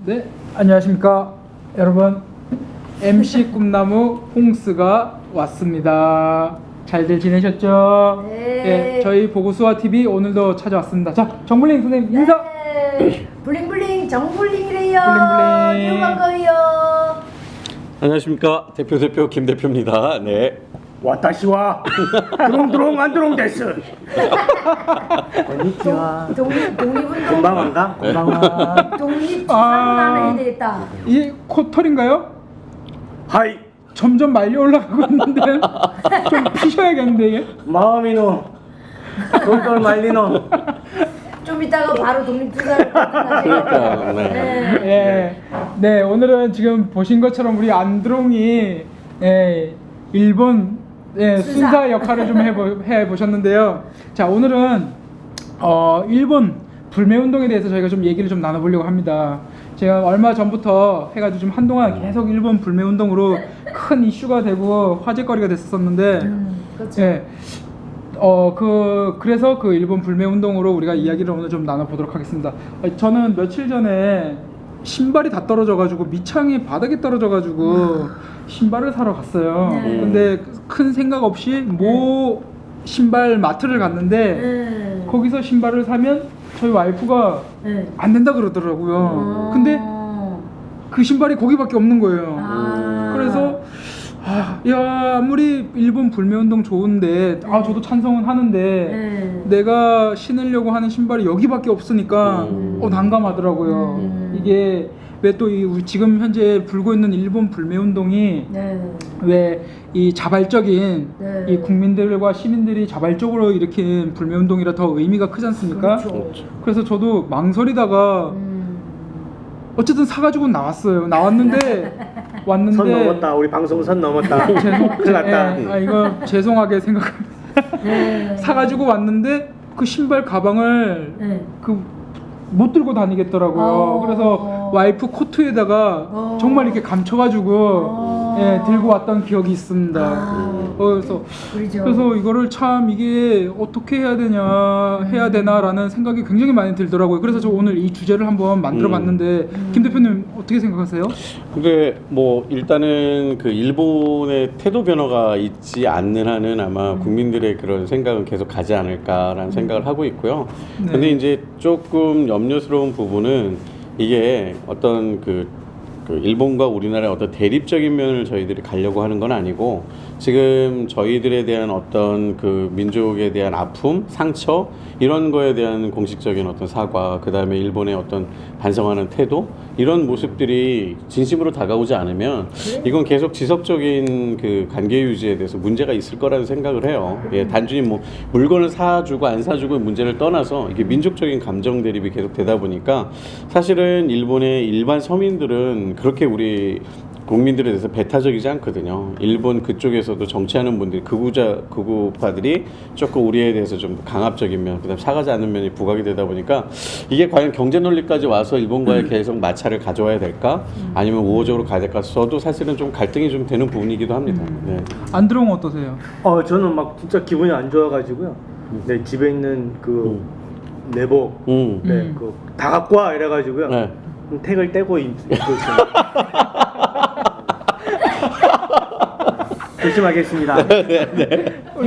네, 안녕하십니까 여러분. MC 꿈나무 홍스가 왔습니다. 잘들 지내셨죠? 네. 저희 보고수화TV 오늘도 찾아왔습니다. 자, 정블링 선생님 인사! 네. 블링블링 정블링이래요. 블링블링. 반가워요. 안녕하십니까 대표 김 대표입니다. 네. 와타시와 드롱드롱 안드롱 데스. 건니치와. 독립운동. 건방한가? 건방와. 독립투사문화는 해야 되겠다. 이게 코털인가요? 하이. 점점 말려 올라가고 있는데 좀 피셔야겠는데 이게? 마음이노 돌돌 말리노. 좀 이따가 바로 독립투사를 받아가세요. 그러니까, 네. 네, 오늘은 지금 보신 것처럼 우리 안드롱이 일본 순사 역할을 좀 해보셨는데요. 자, 오늘은 일본 불매운동에 대해서 저희가 좀 얘기를 좀 나눠보려고 합니다. 제가 얼마 전부터 해가지고 좀 한동안 계속 일본 불매운동으로 큰 이슈가 되고 화제거리가 됐었는데, 그렇죠. 그래서 그 일본 불매운동으로 우리가 이야기를 오늘 좀 나눠보도록 하겠습니다. 저는 며칠 전에 신발이 다 떨어져가지고 밑창이 바닥에 떨어져가지고 신발을 사러 갔어요. 네. 근데 큰 생각 없이 모 신발 마트를 갔는데 거기서 신발을 사면 저희 와이프가 안 된다 그러더라고요. 근데 그 신발이 거기밖에 없는 거예요. 그래서 야, 아무리 일본 불매운동 좋은데 저도 찬성은 하는데 내가 신으려고 하는 신발이 여기밖에 없으니까 난감하더라고요. 이게 왜 또 지금 현재 불고 있는 일본 불매운동이 왜 이 자발적인 이 국민들과 시민들이 자발적으로 일으킨 불매운동이라 더 의미가 크지 않습니까? 그렇죠. 그래서 저도 망설이다가 어쨌든 사가지고 나왔는데 왔는데 선 넘었다. 우리 방송 선 넘었다. 큰일 났다. 이거 죄송하게 생각합니다. 사가지고 왔는데 그 신발 가방을 못 들고 다니겠더라고요. 그래서 와이프 코트에다가 정말 이렇게 감춰가지고 들고 왔던 기억이 있습니다. 그래서 이거를 참 이게 어떻게 해야 되나라는 생각이 굉장히 많이 들더라고요. 그래서 저 오늘 이 주제를 한번 만들어봤는데 김 대표님 어떻게 생각하세요? 근데 뭐 일단은 그 일본의 태도 변화가 있지 않는 한은 아마 국민들의 그런 생각은 계속 가지 않을까라는 생각을 하고 있고요. 네. 근데 이제 조금 염려스러운 부분은 이게 어떤 그 일본과 우리나라의 어떤 대립적인 면을 저희들이 가려고 하는 건 아니고 지금 저희들에 대한 어떤 그 민족에 대한 아픔, 상처 이런 거에 대한 공식적인 어떤 사과, 그 다음에 일본의 어떤 반성하는 태도 이런 모습들이 진심으로 다가오지 않으면 이건 계속 지속적인 그 관계 유지에 대해서 문제가 있을 거라는 생각을 해요. 단순히 뭐 물건을 사주고 안 사주고의 문제를 떠나서 이게 민족적인 감정 대립이 계속 되다 보니까 사실은 일본의 일반 서민들은 그렇게 우리 국민들에 대해서 배타적이지 않거든요. 일본 그쪽에서도 정치하는 분들이 극우파들이 조금 우리에 대해서 좀 강압적인 면, 그다음 사과하지 않는 면이 부각이 되다 보니까 이게 과연 경제 논리까지 와서 일본과의 계속 마찰을 가져와야 될까? 아니면 우호적으로 가야 될까? 저도 사실은 좀 갈등이 좀 되는 부분이기도 합니다. 네. 안드롱 어떠세요? 저는 막 진짜 기분이 안 좋아가지고요. 네, 집에 있는 그 내복, 그 다 갖고 와 이래가지고요. 네. 택을 떼고 입고 있어요. 조심하겠습니다. 떼고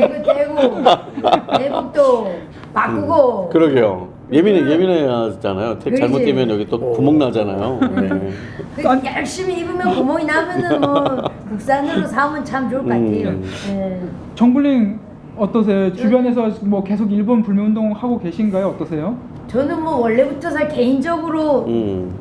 내복도 바꾸고. 그러게요. 예민해하잖아요. 택 잘못 그러지. 뛰면 여기 또 구멍 나잖아요. 네. 열심히 입으면 구멍이 나면은 뭐 국산으로 사면 참 좋을 것 같아요. 정블링 어떠세요? 주변에서 뭐 계속 일본 불매운동 하고 계신가요? 어떠세요? 저는 뭐 원래부터 개인적으로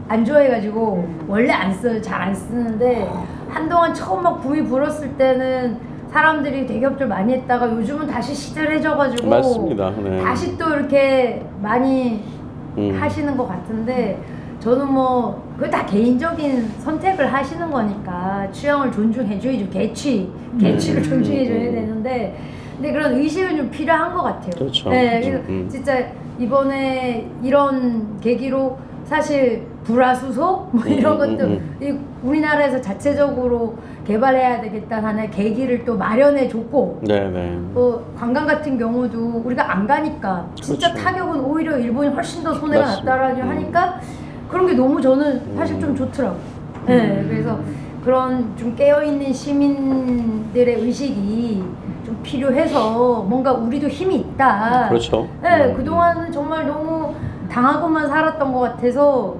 안 좋아해가지고 원래 안 써요. 잘 안 쓰는데 한동안 처음 막 붐이 불었을 때는 사람들이 대기업들 많이 했다가 요즘은 다시 시들해져가지고 맞습니다. 네. 다시 또 이렇게 많이 하시는 것 같은데 저는 뭐 그거 다 개인적인 선택을 하시는 거니까 취향을 존중해줘야죠. 개취를 존중해줘야 되는데 근데 그런 의식은 좀 필요한 것 같아요. 그렇죠. 네, 그래서 진짜 이번에 이런 계기로 사실 불화수소 뭐 이런 것도 이 우리나라에서 자체적으로 개발해야 되겠다는 하나의 계기를 또 마련해 줬고 네네. 관광 같은 경우도 우리가 안 가니까 진짜 그렇죠. 타격은 오히려 일본이 훨씬 더 손해가 맞습니다. 났다라고 하니까 그런 게 너무 저는 사실 좀 좋더라고요. 네, 그래서 그런 좀 깨어있는 시민들의 의식이 좀 필요해서 뭔가 우리도 힘이 있다. 그렇죠. 네, 그동안은 정말 너무 당하고만 살았던 것 같아서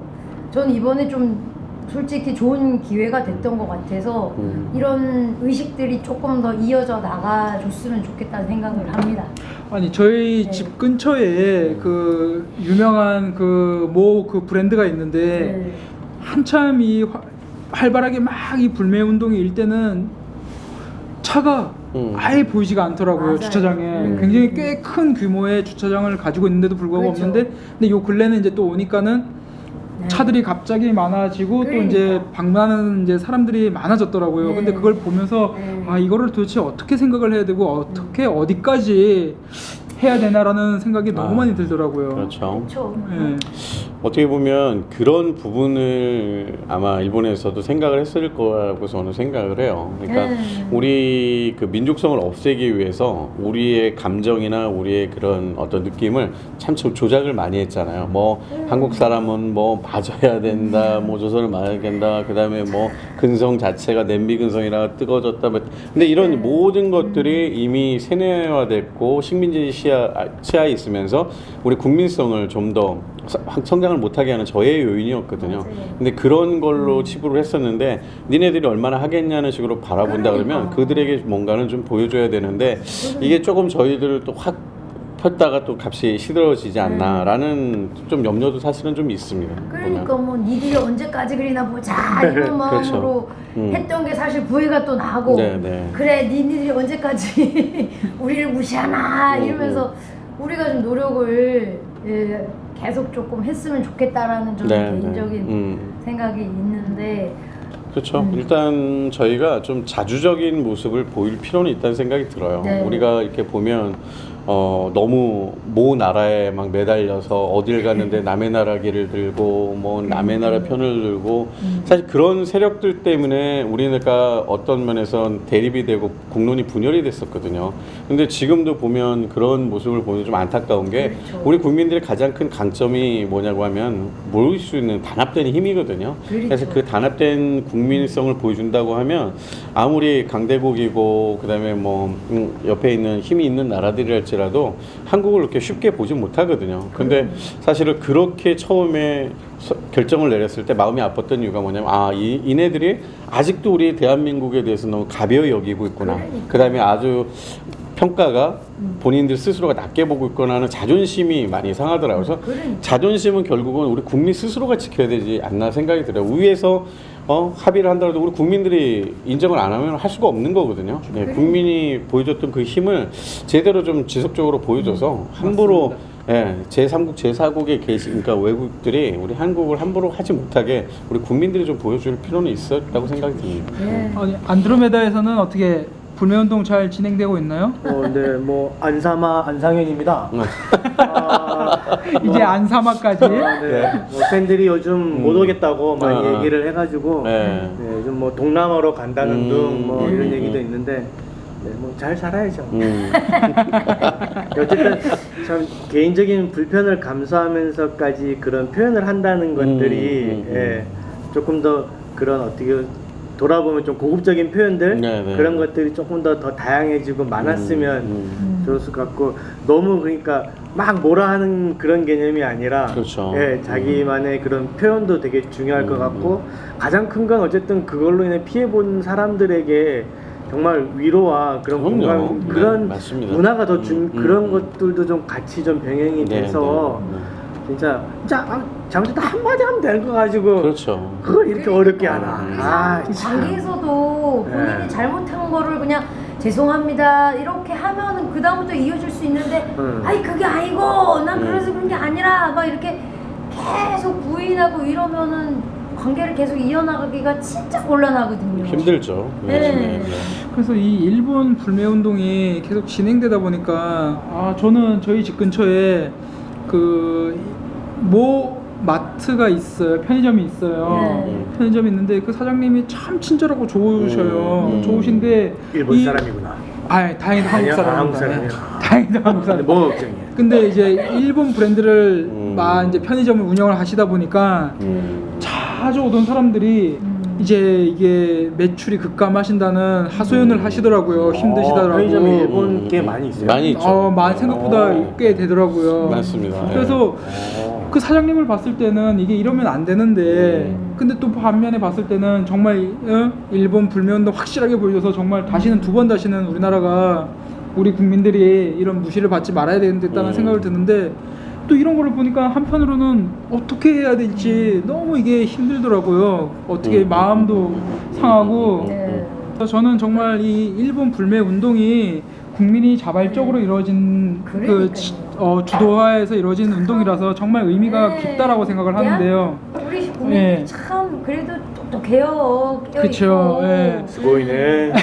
저는 이번에 좀 솔직히 좋은 기회가 됐던 것 같아서 이런 의식들이 조금 더 이어져 나가줬으면 좋겠다는 생각을 합니다. 아니 저희 네. 집 근처에 그 유명한 그 브랜드가 있는데 네. 한참 이 활발하게 막 이 불매 운동이 일 때는 차가 아예 보이지가 않더라고요. 맞아요. 주차장에 굉장히 꽤 큰 규모의 주차장을 가지고 있는데도 불구하고 그렇죠. 없는데 근데 요 근래는 이제 또 오니까는 네. 차들이 갑자기 많아지고 또 이제 그러니까. 방문하는 이제 사람들이 많아졌더라고요. 네. 근데 그걸 보면서 네. 아 이거를 도대체 어떻게 생각을 해야 되고 어떻게 어디까지 해야 되나라는 생각이 너무 많이 들더라고요. 그렇죠. 그렇죠. 예. 어떻게 보면 그런 부분을 아마 일본에서도 생각을 했을 거라고 저는 생각을 해요. 그러니까 우리 그 민족성을 없애기 위해서 우리의 감정이나 우리의 그런 어떤 느낌을 참 조작을 많이 했잖아요. 뭐 한국 사람은 뭐 맞아야 된다, 뭐 조선을 말아야 된다, 그 다음에 뭐 근성 자체가 냄비 근성이라 뜨거워졌다. 근데 이런 모든 것들이 이미 세뇌화됐고 식민지 치하에 있으면서 우리 국민성을 좀 더 성장을 못하게 하는 저의 요인이었거든요. 맞아요. 근데 그런 걸로 치부를 했었는데 니네들이 얼마나 하겠냐는 식으로 바라본다 그러면 그러니까. 그들에게 뭔가는 좀 보여줘야 되는데 이게 조금 저희들을 또 확 폈다가 또 값이 시들어지지 않나라는 좀 염려도 사실은 좀 있습니다. 그러니까 뭐 니들이 언제까지 그리나 보자 이런 마음으로 그렇죠. 했던 게 사실 부해가 또 나고 네, 네. 그래 니들이 언제까지 우리를 무시하나 이러면서 우리가 좀 노력을 계속 조금 했으면 좋겠다라는 저는 네, 개인적인 네. 생각이 있는데 그렇죠. 일단 저희가 좀 자주적인 모습을 보일 필요는 있다는 생각이 들어요. 네. 우리가 이렇게 보면 너무 모 나라에 막 매달려서 어딜 가는데 남의 나라 길을 들고 뭐 남의 나라 편을 들고 사실 그런 세력들 때문에 우리나라가 어떤 면에선 대립이 되고 국론이 분열이 됐었거든요. 근데 지금도 보면 그런 모습을 보면 좀 안타까운 게 그렇죠. 우리 국민들의 가장 큰 강점이 뭐냐고 하면 모을 수 있는 단합된 힘이거든요. 그렇죠. 그래서 그 단합된 국민성을 보여준다고 하면 아무리 강대국이고 그다음에 뭐 옆에 있는 힘이 있는 나라들이랄지라도 한국을 그렇게 쉽게 보지 못하거든요. 근데 사실은 그렇게 처음에 결정을 내렸을 때 마음이 아팠던 이유가 뭐냐면 이네들이 아직도 우리 대한민국에 대해서 너무 가벼이 여기고 있구나. 그다음에 아주 평가가 본인들 스스로가 낮게 보고 있거나 하는 자존심이 많이 상하더라고요. 그래서 자존심은 결국은 우리 국민 스스로가 지켜야 되지 않나 생각이 들어요. 위에서 합의를 한다고 해도 우리 국민들이 인정을 안 하면 할 수가 없는 거거든요. 네, 국민이 보여줬던 그 힘을 제대로 좀 지속적으로 보여줘서 함부로 제3국, 제4국에 그러니까 외국들이 우리 한국을 함부로 하지 못하게 우리 국민들이 좀 보여줄 필요는 있었다고 생각이 듭니다. 아니, 안드로메다에서는 어떻게 불매운동 잘 진행되고 있나요? 네, 뭐 안상현입니다. 이제 안사마까지. 네. 뭐 팬들이 요즘 못 오겠다고 많이 얘기를 해가지고 네. 요즘 뭐 동남아로 간다는 등 뭐 이런 얘기도 있는데 뭐 잘 살아야죠. 어쨌든 참 개인적인 불편을 감수하면서까지 그런 표현을 한다는 것들이 조금 더 그런 어떻게 돌아보면 좀 고급적인 표현들 그런 것들이 조금 더 다양해지고 많았으면 좋았을 것 같고 너무 그러니까 막 뭐라 하는 그런 개념이 아니라 그렇죠. 자기만의 그런 표현도 되게 중요할 것 같고 가장 큰 건 어쨌든 그걸로 인해 피해본 사람들에게 정말 위로와 그런 공감 그런 맞습니다. 문화가 더 그런 것들도 좀 같이 좀 병행이 돼서 진짜 잘못했다 한마디 하면 되는 거 가지고 그렇죠. 그걸 이렇게 어렵게 하나. 관계에서도 본인이 잘못한 거를 그냥 죄송합니다 이렇게 하면은 그 다음부터 이어질 수 있는데 아니 그게 아니고 난 그래서 그런 게 아니라 막 이렇게 계속 부인하고 이러면은 관계를 계속 이어나가기가 진짜 곤란하거든요. 힘들죠. 네. 그래서 이 일본 불매운동이 계속 진행되다 보니까 저는 저희 집 근처에 마트가 있어요. 편의점이 있어요. 편의점이 있는데 그 사장님이 참 친절하고 좋으셔요. 좋으신데 일본 사람이구나. 다행히 한국 아니야? 사람입니다. 한국 사람이요? 다행히도 한국 사람. 뭐가 걱정이야? 근데 이제 일본 브랜드를 막 이제 편의점을 운영을 하시다 보니까 자주 오던 사람들이 이제 이게 매출이 급감하신다는 하소연을 하시더라고요. 힘드시더라고요. 편의점이 일본 게 많이 있어요. 많이 있죠. 생각보다 꽤 되더라고요. 맞습니다. 그래서 그 사장님을 봤을 때는 이게 이러면 안 되는데 근데 또 반면에 봤을 때는 정말 일본 불매운동 확실하게 보여줘서 정말 다시는 우리나라가 우리 국민들이 이런 무시를 받지 말아야 되겠다는 생각을 드는데 또 이런 거를 보니까 한편으로는 어떻게 해야 될지 너무 이게 힘들더라고요. 어떻게 마음도 상하고 그래서 저는 정말 이 일본 불매 운동이 국민이 자발적으로 이루어진 주도하에서 이루어진 운동이라서 정말 의미가 깊다라고 생각을 하는데요. 우리 국민들 참 그래도 똑똑해요. 그렇죠. 예. 스고이네.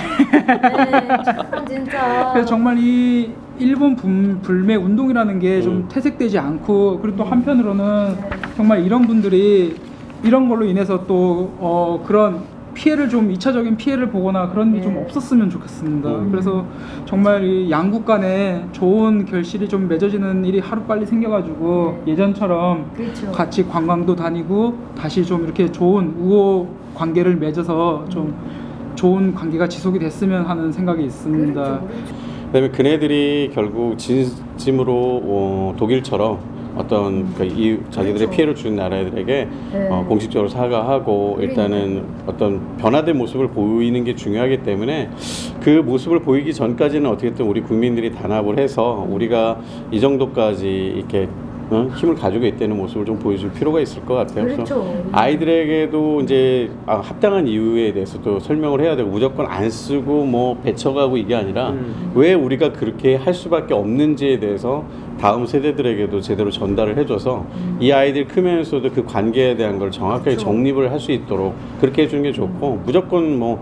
참 진짜. 그래서 정말 이 일본 불매 운동이라는 게 좀 퇴색되지 않고 그리고 또 한편으로는 정말 이런 분들이 이런 걸로 인해서 또 그런 피해를 좀 2차적인 피해를 보거나 그런 게 좀 없었으면 좋겠습니다. 그래서 정말 이 양국 간에 좋은 결실이 좀 맺어지는 일이 하루빨리 생겨가지고 예전처럼 그렇죠. 같이 관광도 다니고 다시 좀 이렇게 좋은 우호 관계를 맺어서 좀 좋은 관계가 지속이 됐으면 하는 생각이 있습니다. 그렇죠. 그다음에 그네들이 결국 진심으로 독일처럼 어떤 자기들의 그렇죠. 피해를 준 나라들에게 공식적으로 사과하고 일단은 어떤 변화된 모습을 보이는 게 중요하기 때문에 그 모습을 보이기 전까지는 어떻게든 우리 국민들이 단합을 해서 우리가 이 정도까지 이렇게 힘을 가지고 있다는 모습을 좀 보여줄 필요가 있을 것 같아요. 그렇죠. 그래서 아이들에게도 이제 합당한 이유에 대해서도 설명을 해야 되고 무조건 안 쓰고 뭐 배쳐가고 이게 아니라 왜 우리가 그렇게 할 수밖에 없는지에 대해서 다음 세대들에게도 제대로 전달을 해줘서 이 아이들 크면서도 그 관계에 대한 걸 정확하게 그렇죠. 정립을 할 수 있도록 그렇게 해주는 게 좋고 무조건 뭐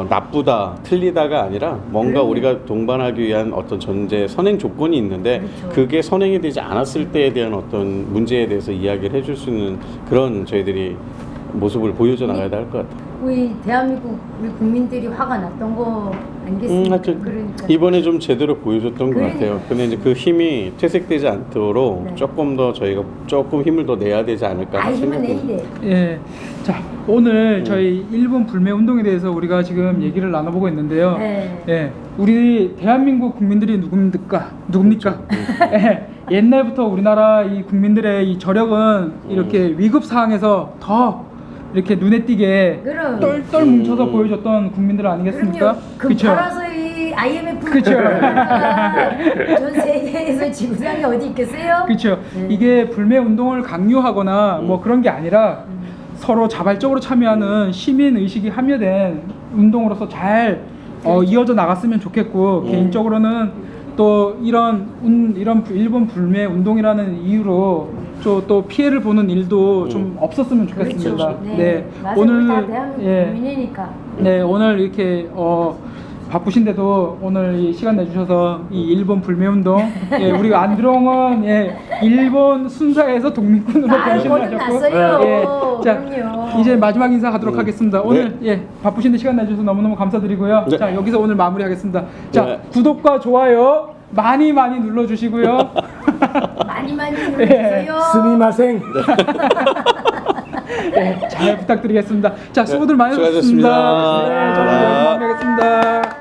나쁘다 틀리다가 아니라 뭔가 우리가 동반하기 위한 어떤 전제 선행 조건이 있는데 그렇죠. 그게 선행이 되지 않았을 때에 대한 어떤 문제에 대해서 이야기를 해줄 수 있는 그런 저희들이 모습을 보여줘 나가야 될 것 같아요. 우리 대한민국 우리 국민들이 화가 났던 거 아니겠습니까? 하여튼 그러니까. 이번에 좀 제대로 보여줬던 것 같아요. 그러니까요. 근데 이제 그 힘이 퇴색되지 않도록 네. 조금 더 저희가 조금 힘을 더 내야 되지 않을까 힘은 내야 생각합니다. 돼. 예. 자, 오늘 저희 일본 불매 운동에 대해서 우리가 지금 얘기를 나눠보고 있는데요. 네. 예. 우리 대한민국 국민들이 누굽니까? 예. 옛날부터 우리나라 이 국민들의 이 저력은 이렇게 위급 상황에서 더 이렇게 눈에 띄게 그럼. 똘똘 뭉쳐서 보여줬던 국민들 아니겠습니까? 금 팔아서 이 IMF 그쵸. 전 세계에서 지구상에 어디 있겠어요? 그렇죠. 이게 불매 운동을 강요하거나 뭐 그런 게 아니라 서로 자발적으로 참여하는 시민 의식이 함유된 운동으로서 잘 이어져 나갔으면 좋겠고 개인적으로는 또 이런 일본 불매 운동이라는 이유로 또 피해를 보는 일도 좀 없었으면 좋겠습니다. 그렇죠. 네. 맞아요. 우리 다 대한민국 국민이니까. 네, 오늘 이렇게 바쁘신데도 오늘 이 시간 내주셔서 이 일본 불매운동 우리가 안드롱은 일본 순사에서 독립군으로 변신하셨고 났어요. 자 그럼요. 이제 마지막 인사하도록 하겠습니다. 오늘 바쁘신데 시간 내주셔서 너무너무 감사드리고요. 네. 자 여기서 오늘 마무리하겠습니다. 자 네. 구독과 좋아요 많이 눌러주시고요. 많이 눌러주세요. 스미마생. 잘 부탁드리겠습니다. 자 수고들 많으셨습니다. 수고하셨습니다. 네, 저는 마무리하겠습니다.